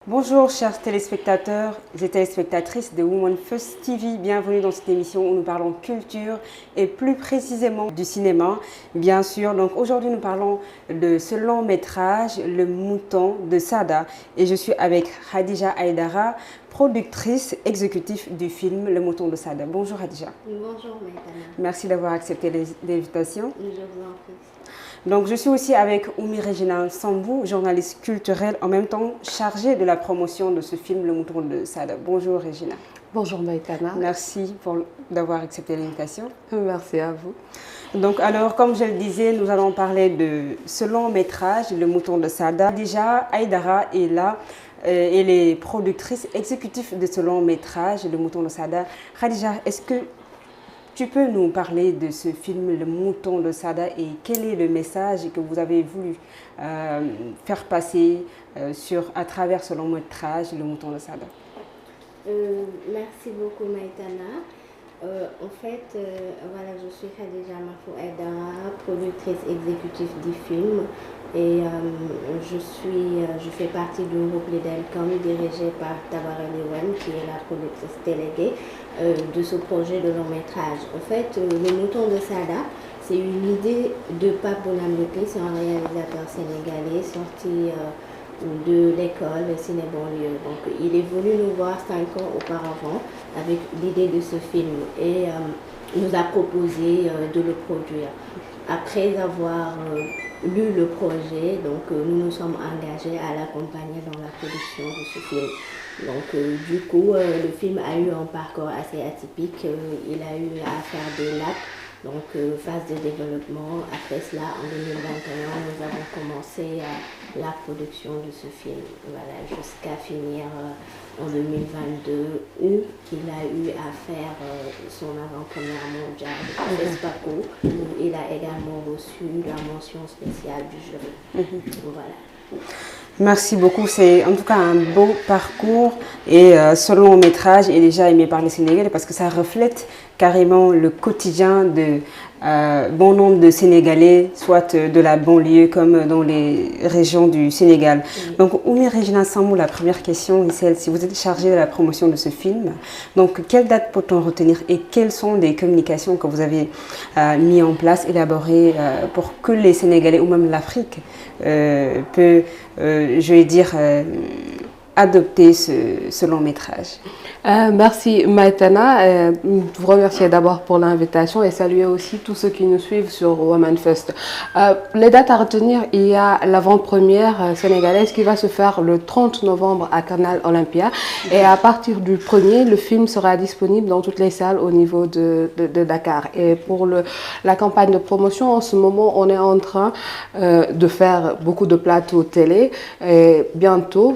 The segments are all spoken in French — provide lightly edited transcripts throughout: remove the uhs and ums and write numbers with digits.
Bonjour chers téléspectateurs et téléspectatrices de Women First TV, bienvenue dans cette émission où nous parlons culture et plus précisément du cinéma, bien sûr. Donc aujourd'hui nous parlons de ce long métrage, Le Mouton de Sada, et je suis avec Khadija Aïdara, productrice exécutive du film Le Mouton de Sada. Bonjour Khadija. Bonjour Maïtana. Merci d'avoir accepté l'invitation. Je vous en prie. Donc, je suis aussi avec Oumi Regina Sambou, journaliste culturelle, en même temps chargée de la promotion de ce film Le Mouton de Sada. Bonjour Regina. Bonjour Maïtana. Merci d'avoir accepté l'invitation. Merci à vous. Donc, alors, comme je le disais, nous allons parler de ce long métrage, Le Mouton de Sada. Déjà, Aïdara est là. Elle est productrice exécutive de ce long métrage, Le Mouton de Sada. Khadija, est-ce que tu peux nous parler de ce film, Le Mouton de Sada, et quel est le message que vous avez voulu faire passer à travers ce long métrage, Le Mouton de Sada? Merci beaucoup Maïtana. Voilà, je suis Khadija Mafou Aïdara, productrice exécutive du film, et je fais partie du groupe Lidelcom dirigé par Tabara Lewen, qui est la productrice déléguée de ce projet de long métrage. En fait, Le Mouton de Sada, c'est une idée de Pape Bounamlepi, c'est un réalisateur sénégalais sorti de l'école ciné-banlieue. Donc il est venu nous voir 5 ans auparavant avec l'idée de ce film et nous a proposé de le produire. Après avoir lu le projet, donc nous nous sommes engagés à l'accompagner dans la production de ce film. Donc du coup, le film a eu un parcours assez atypique. Il a eu à faire des laps. Donc, phase de développement. Après cela, en 2021, nous avons commencé la production de ce film, voilà, jusqu'à finir en 2022, où il a eu à faire son avant-première mondiale à FESPACO, où il a également reçu la mention spéciale du jury. Voilà. Merci beaucoup, c'est en tout cas un beau parcours, et ce long métrage est déjà aimé par les Sénégalais parce que ça reflète carrément le quotidien de bon nombre de Sénégalais, soit de la banlieue comme dans les régions du Sénégal. Oui. Donc Oumi Regina Sambou, la première question est celle-ci. Vous êtes chargée de la promotion de ce film. Donc quelle date peut-on retenir et quelles sont les communications que vous avez mis en place, élaborées pour que les Sénégalais ou même l'Afrique peut, je vais dire, adopter ce long métrage? Merci Maïtana, vous remercier d'abord pour l'invitation et saluer aussi tous ceux qui nous suivent sur Women First. Les dates à retenir, il y a l'avant-première sénégalaise qui va se faire le 30 novembre à Canal Olympia, et à partir du 1er, le film sera disponible dans toutes les salles au niveau de Dakar. Et pour la campagne de promotion, en ce moment, on est en train de faire beaucoup de plateaux télé, et bientôt,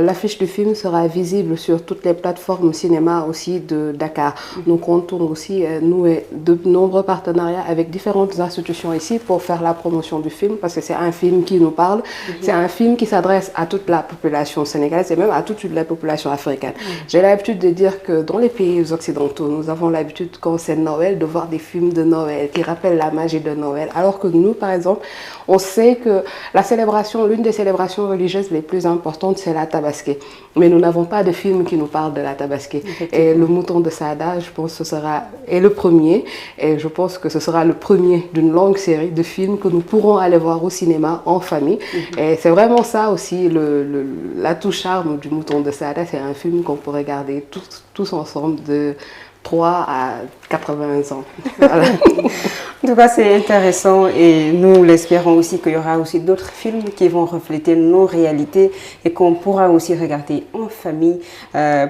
l'affiche du film sera visible sur toutes les plateformes cinéma aussi de Dakar. Nous comptons aussi nouer de nombreux partenariats avec différentes institutions ici pour faire la promotion du film, parce que c'est un film qui nous parle, c'est un film qui s'adresse à toute la population sénégalaise et même à toute la population africaine. J'ai l'habitude de dire que dans les pays occidentaux, nous avons l'habitude, quand c'est Noël, de voir des films de Noël qui rappellent la magie de Noël, alors que nous, par exemple, on sait que l'une des célébrations religieuses les plus importantes, c'est la Tabaski. Mais nous n'avons pas de film qui nous parle de la Tabaski. Et Le Mouton de Sada, je pense que ce sera le premier, et je pense que ce sera le premier d'une longue série de films que nous pourrons aller voir au cinéma en famille. Et c'est vraiment ça aussi l'atout charme du Mouton de Sada. C'est un film qu'on peut regarder tous ensemble de 3 à 80 ans. Voilà. En tout cas, c'est intéressant, et nous l'espérons aussi qu'il y aura aussi d'autres films qui vont refléter nos réalités et qu'on pourra aussi regarder en famille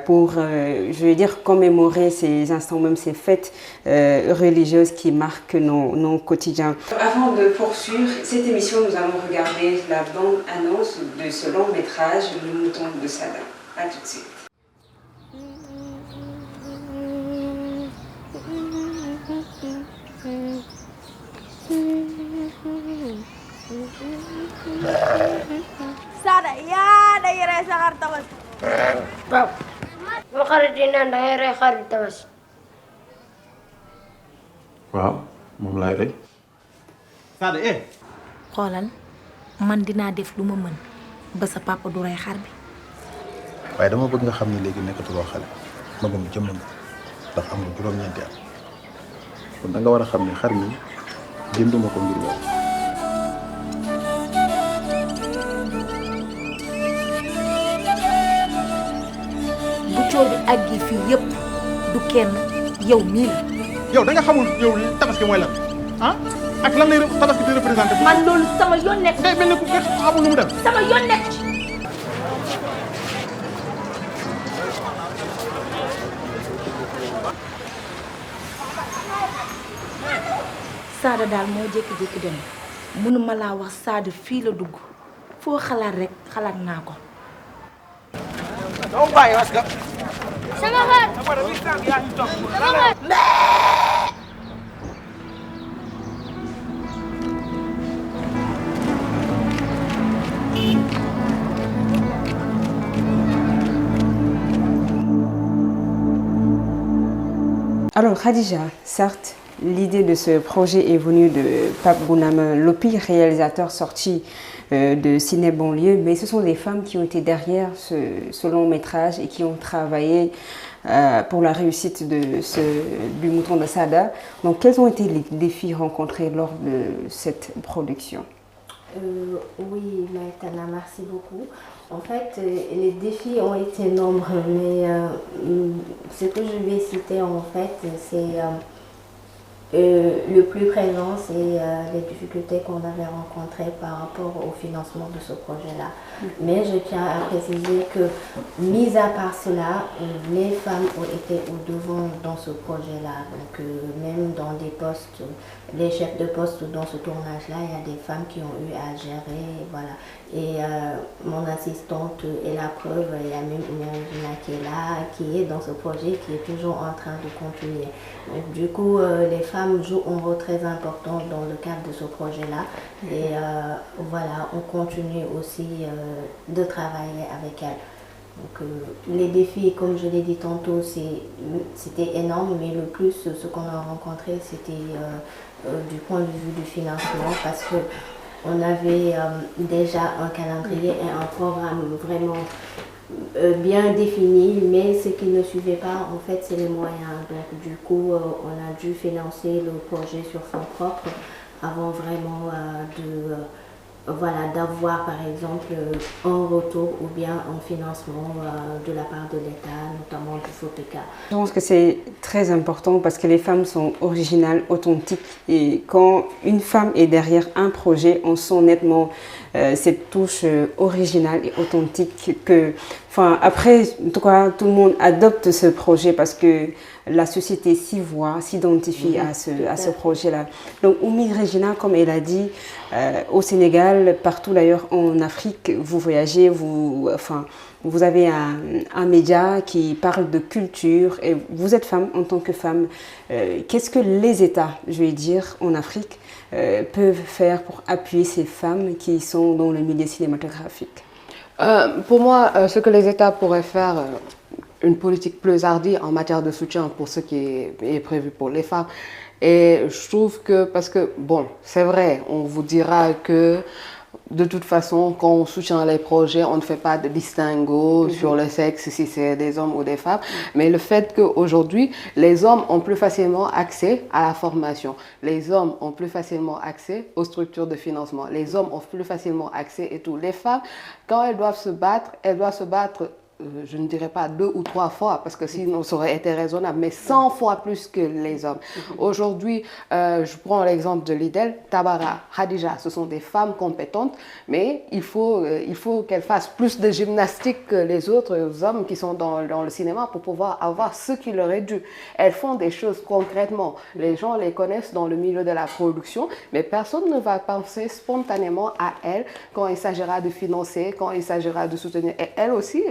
pour, je veux dire, commémorer ces instants, même ces fêtes religieuses qui marquent nos quotidiens. Avant de poursuivre cette émission, nous allons regarder la bande-annonce de ce long métrage, Le Mouton de Sada. À tout de suite. Sada, ya day rey sa xar tabaski. Waaw. bu xarit yi naan dangay rey xarit tabaski. waaw moom laay rey. Sada xoolal man dinaa def lu ma mën ba sa papa du rey xar bi. waaye dama bëgg nga xam ne léegi nekkatuloo xale magum jëmm nga ndax am nga juróom-ñeenti at kon da nga war a xam ne xar mi jënduma ko ngir yow. bu coow bi àggi fii yëpp du kenn yow mii la. yow da nga xamul yow tabaski mooy lan ah ak lan lay tabaski di représenté. man loolu sama yoon nekk. day mel ne ku xamul nu mu def. sama yoon nekk ci. Sada daal moo jékki-jékki dem mënuma laa wax Sada fii la dugg foo xalaat rek xalaat naa ko. doo bàyyi parce que. Sama xar. Sama xar. Alors Khadija, certes, l'idée de ce projet est venue de Pape Bounama Lopi, réalisateur sorti de Ciné Banlieue, mais ce sont des femmes qui ont été derrière ce long métrage et qui ont travaillé pour la réussite du Mouton de Sada. Donc quels ont été les défis rencontrés lors de cette production? Oui, Maïtana, merci beaucoup. En fait, les défis ont été nombreux, mais ce que je vais citer en fait, c'est le plus présent, c'est les difficultés qu'on avait rencontrées par rapport au financement de ce projet-là. Mais je tiens à préciser que, mis à part cela, les femmes ont été au devant dans ce projet-là. Donc, même dans des postes, les chefs de poste dans ce tournage-là, il y a des femmes qui ont eu à gérer, voilà. Et mon assistante est la preuve, il y a même une qui est là, qui est dans ce projet, qui est toujours en train de continuer. Donc, du coup, les femmes jouent un rôle très important dans le cadre de ce projet-là. Et voilà, on continue aussi de travailler avec elles. Donc, les défis, comme je l'ai dit tantôt, c'était énorme, mais le plus, ce qu'on a rencontré, c'était du point de vue du financement, parce que on avait déjà un calendrier et un programme vraiment bien défini, mais ce qui ne suivait pas, en fait, c'est les moyens. Donc, du coup, on a dû financer le projet sur fonds propres avant vraiment d'avoir, par exemple, un retour ou bien un financement de la part de l'État, notamment du FOPECA. Je pense que c'est très important parce que les femmes sont originales, authentiques, et quand une femme est derrière un projet, on sent nettement cette touche originale et authentique que, enfin, après, en tout cas, tout le monde adopte ce projet parce que la société s'y voit, s'identifie à ce projet-là. Donc, Oumi Regina, comme elle a dit, au Sénégal, partout d'ailleurs en Afrique, vous voyagez, vous avez un média qui parle de culture et vous êtes femme en tant que femme. Qu'est-ce que les États, je vais dire, en Afrique, peuvent faire pour appuyer ces femmes qui sont dans le milieu cinématographique? Pour moi, ce que les États pourraient faire, une politique plus hardie en matière de soutien pour ce qui est prévu pour les femmes. Et je trouve que, parce que, bon, c'est vrai, on vous dira que de toute façon, quand on soutient les projets, on ne fait pas de distinguo sur le sexe, si c'est des hommes ou des femmes. Mais le fait qu'aujourd'hui, les hommes ont plus facilement accès à la formation. Les hommes ont plus facilement accès aux structures de financement. Les hommes ont plus facilement accès et tout. Les femmes, quand elles doivent se battre, je ne dirais pas 2 ou 3 fois, parce que sinon ça aurait été raisonnable, mais 100 fois plus que les hommes. Aujourd'hui, je prends l'exemple de Lidel, Tabara, Khadija, ce sont des femmes compétentes, mais il faut qu'elles fassent plus de gymnastique que les autres hommes qui sont dans le cinéma pour pouvoir avoir ce qui leur est dû. Elles font des choses concrètement. Les gens les connaissent dans le milieu de la production, mais personne ne va penser spontanément à elles quand il s'agira de financer, quand il s'agira de soutenir. Et elles aussi,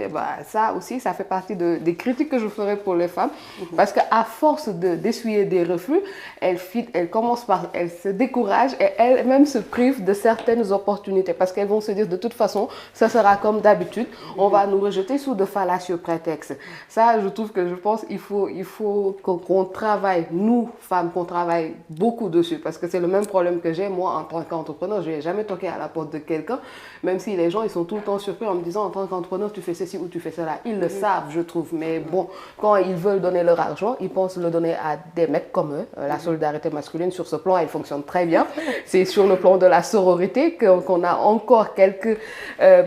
ça aussi, ça fait partie des critiques que je ferai pour les femmes, parce qu'à force d'essuyer des refus, elles se découragent et elles-mêmes se privent de certaines opportunités, parce qu'elles vont se dire de toute façon, ça sera comme d'habitude, on va nous rejeter sous de fallacieux prétextes. Ça, je pense qu'il faut qu'on travaille, nous, femmes, qu'on travaille beaucoup dessus, parce que c'est le même problème que j'ai, moi, en tant qu'entrepreneur. Je n'ai jamais toqué à la porte de quelqu'un, même si les gens, ils sont tout le temps surpris en me disant, en tant qu'entrepreneur, tu fais ceci ou tu fais fait cela. Ils le savent, je trouve. Mais bon, quand ils veulent donner leur argent, ils pensent le donner à des mecs comme eux. La solidarité masculine, sur ce plan, elle fonctionne très bien. C'est sur le plan de la sororité qu'on a encore quelques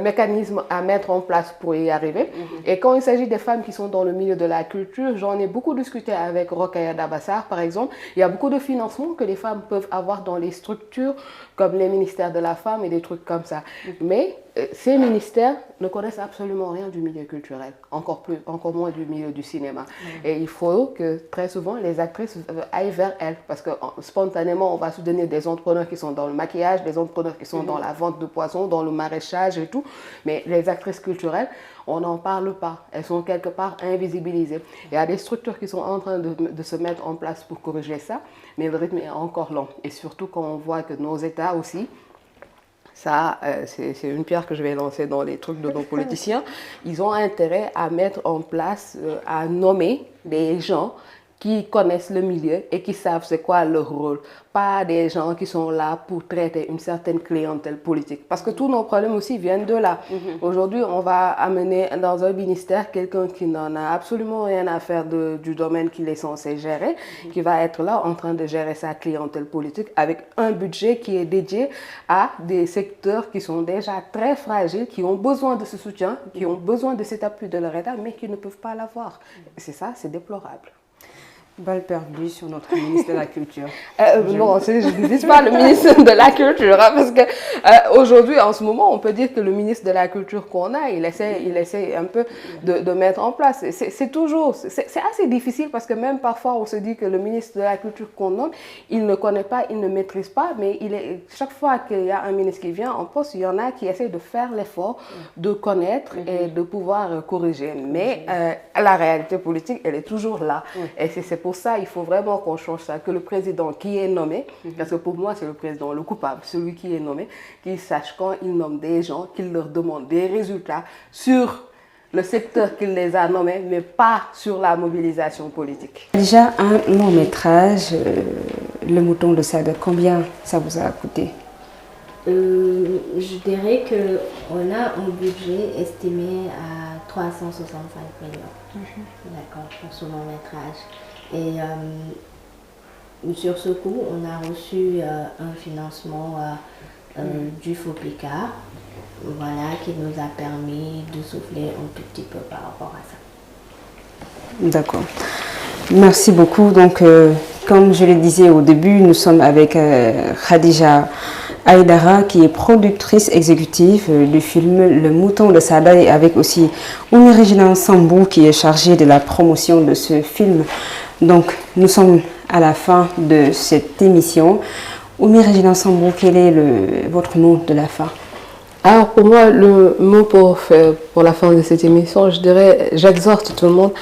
mécanismes à mettre en place pour y arriver. Et quand il s'agit des femmes qui sont dans le milieu de la culture, j'en ai beaucoup discuté avec Rokhaya Dabassar, par exemple. Il y a beaucoup de financements que les femmes peuvent avoir dans les structures comme les ministères de la femme et des trucs comme ça. Mais ces ministères ne connaissent absolument rien du milieu culturel, encore moins du milieu du cinéma. Et il faut que très souvent les actrices aillent vers elles, parce que spontanément on va soutenir des entrepreneurs qui sont dans le maquillage, des entrepreneurs qui sont dans la vente de poissons, dans le maraîchage et tout, mais les actrices culturelles, on n'en parle pas, elles sont quelque part invisibilisées. Il y a des structures qui sont en train de se mettre en place pour corriger ça, mais le rythme est encore lent. Et surtout quand on voit que nos États aussi, ça, c'est une pierre que je vais lancer dans les trucs de nos politiciens. Ils ont intérêt à mettre en place, à nommer des gens qui connaissent le milieu et qui savent c'est quoi leur rôle. Pas des gens qui sont là pour traiter une certaine clientèle politique. Parce que tous nos problèmes aussi viennent de là. Aujourd'hui, on va amener dans un ministère quelqu'un qui n'en a absolument rien à faire du domaine qu'il est censé gérer, qui va être là en train de gérer sa clientèle politique avec un budget qui est dédié à des secteurs qui sont déjà très fragiles, qui ont besoin de ce soutien, qui ont besoin de cet appui de leur État, mais qui ne peuvent pas l'avoir. C'est ça, c'est déplorable. Balle perdue sur notre ministre de la Culture. Non, je ne dis pas le ministre de la Culture, hein, parce que aujourd'hui, en ce moment, on peut dire que le ministre de la Culture qu'on a, il essaie un peu de mettre en place. C'est assez difficile parce que même parfois, on se dit que le ministre de la Culture qu'on nomme, il ne connaît pas, il ne maîtrise pas, mais chaque fois qu'il y a un ministre qui vient en poste, il y en a qui essaient de faire l'effort de connaître et de pouvoir corriger. Mais la réalité politique, elle est toujours là. Et c'est pour ça, il faut vraiment qu'on change ça, que le président qui est nommé, parce que pour moi c'est le président le coupable, celui qui est nommé, qu'il sache quand il nomme des gens, qu'il leur demande des résultats sur le secteur qu'il les a nommés, mais pas sur la mobilisation politique. Déjà un long métrage, Le Mouton de Sada, combien ça vous a coûté? Je dirais qu'on a un budget estimé à 365 millions. D'accord, pour ce long métrage. Et sur ce coup, on a reçu un financement du FOPICA, voilà, qui nous a permis de souffler un tout petit peu par rapport à ça. D'accord. Merci beaucoup. Donc, comme je le disais au début, nous sommes avec Khadija Aïdara, qui est productrice exécutive du film Le Mouton de Sada, et avec aussi Oumi Regina Sambou, qui est chargée de la promotion de ce film. Donc, nous sommes à la fin de cette émission. Oumi Regina Sambou, quel est votre mot de la fin? Alors, pour moi, le mot pour la fin de cette émission, je dirais, j'exhorte tout le monde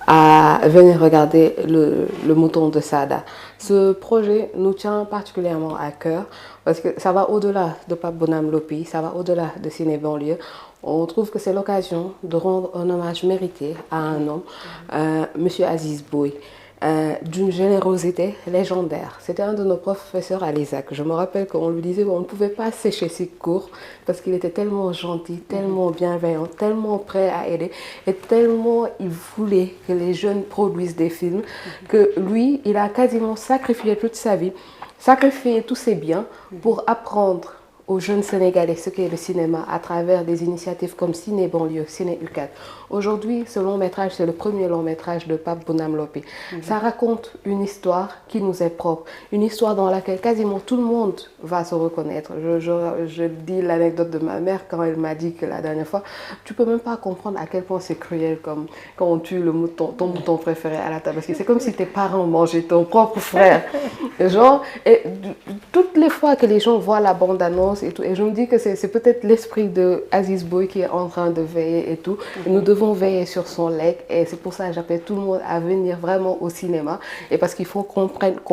à venir regarder le Mouton de Sada. Ce projet nous tient particulièrement à cœur parce que ça va au-delà de Pape Bonam Lopi, ça va au-delà de Ciné Banlieue. On trouve que c'est l'occasion de rendre un hommage mérité à un homme, Monsieur Aziz Boye, d'une générosité légendaire. C'était un de nos professeurs à l'ESAC. Je me rappelle qu'on lui disait qu'on ne pouvait pas sécher ses cours parce qu'il était tellement gentil, tellement bienveillant, tellement prêt à aider et tellement il voulait que les jeunes produisent des films que lui, il a quasiment sacrifié toute sa vie, sacrifié tous ses biens pour apprendre aux jeunes Sénégalais ce qu'est le cinéma à travers des initiatives comme Ciné Banlieue, Ciné U4. Aujourd'hui, ce long métrage, c'est le premier long métrage de Pape Bonam Lopi. Ça raconte une histoire qui nous est propre, une histoire dans laquelle quasiment tout le monde va se reconnaître. Je dis l'anecdote de ma mère quand elle m'a dit que la dernière fois, tu peux même pas comprendre à quel point c'est cruel comme quand on tue ton mouton préféré à la table. Parce que c'est comme si tes parents mangeaient ton propre frère. Genre, et toutes les fois que les gens voient la bande-annonce et tout, et je me dis que c'est peut-être l'esprit de Aziz Boye qui est en train de veiller et tout. Et nous devons veiller sur son legs et c'est pour ça que j'appelle tout le monde à venir vraiment au cinéma. Et parce qu'il faut qu'on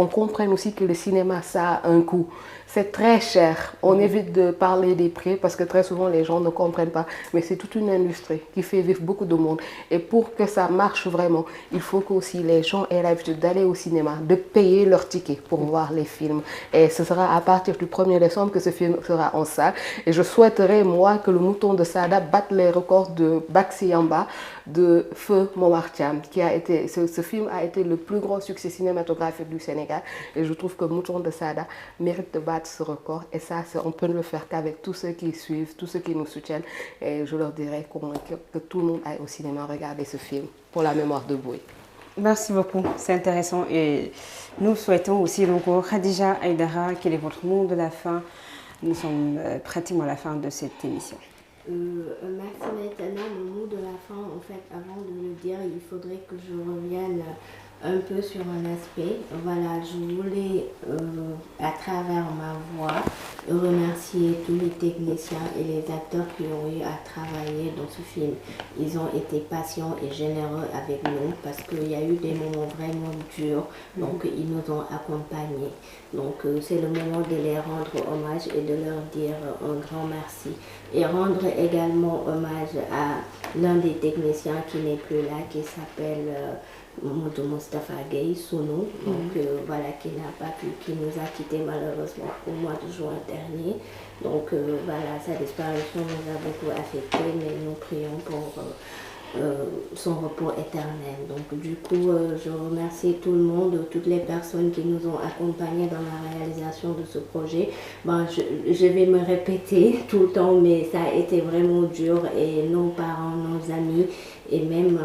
comprenne aussi que le cinéma, ça a un coût. C'est très cher. On évite de parler des prix parce que très souvent les gens ne comprennent pas. Mais c'est toute une industrie qui fait vivre beaucoup de monde. Et pour que ça marche vraiment, il faut qu'aussi les gens aient l'habitude d'aller au cinéma, de payer leur ticket pour voir les films. Et ce sera à partir du 1er décembre que ce film sera en salle. Et je souhaiterais, moi, que le mouton de Sada batte les records de Baxi Yamba, de Feu Momar Thiam, qui a été, ce film a été le plus gros succès cinématographique du Sénégal. Et je trouve que Mouton de Sada mérite de battre ce record. Et ça, on peut ne le faire qu'avec tous ceux qui suivent, tous ceux qui nous soutiennent. Et je leur dirais que tout le monde aille au cinéma regarder ce film pour la mémoire de Boy. Merci beaucoup, c'est intéressant. Et nous souhaitons aussi donc Khadija Aïdara, quel est votre mot de la fin? Nous sommes pratiquement à la fin de cette émission. Merci maintenant. Le mot de la fin, en fait, avant de le dire, il faudrait que je revienne un peu sur un aspect. Voilà, je voulais, à travers ma voix, remercier tous les techniciens et les acteurs qui ont eu à travailler dans ce film. Ils ont été patients et généreux avec nous parce qu'il y a eu des moments vraiment durs, donc ils nous ont accompagnés. Donc c'est le moment de les rendre hommage et de leur dire un grand merci. Et rendre également hommage à l'un des techniciens qui n'est plus là, qui s'appelle Moudou Moustapha Gueye, Sono, donc voilà, qui n'a pas pu, qui nous a quittés malheureusement au mois de juin dernier. Donc voilà, sa disparition nous a beaucoup affectés, mais nous prions pour son repos éternel. Donc du coup, je remercie tout le monde, toutes les personnes qui nous ont accompagnés dans la réalisation de ce projet. Bon, je vais me répéter tout le temps, mais ça a été vraiment dur et nos parents, nos amis et même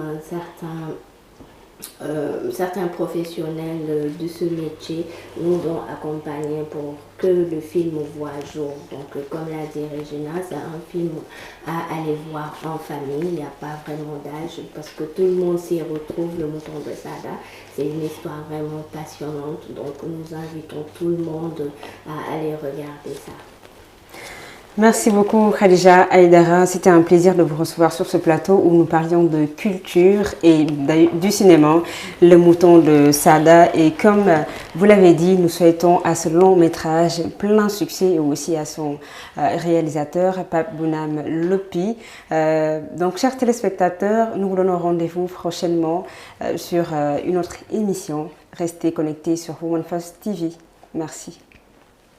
certains professionnels de ce métier nous ont accompagnés pour que le film voit jour. Donc comme l'a dit Regina, c'est un film à aller voir en famille, il n'y a pas vraiment d'âge parce que tout le monde s'y retrouve. Le mouton de Sada, c'est une histoire vraiment passionnante, donc nous invitons tout le monde à aller regarder ça. Merci beaucoup Khadija Aïdara, c'était un plaisir de vous recevoir sur ce plateau où nous parlions de culture et du cinéma, Le Mouton de Sada. Et comme vous l'avez dit, nous souhaitons à ce long métrage plein succès et aussi à son réalisateur Pape Bounam Lopi. Donc chers téléspectateurs, nous vous donnons rendez-vous prochainement sur une autre émission. Restez connectés sur Woman First TV. Merci.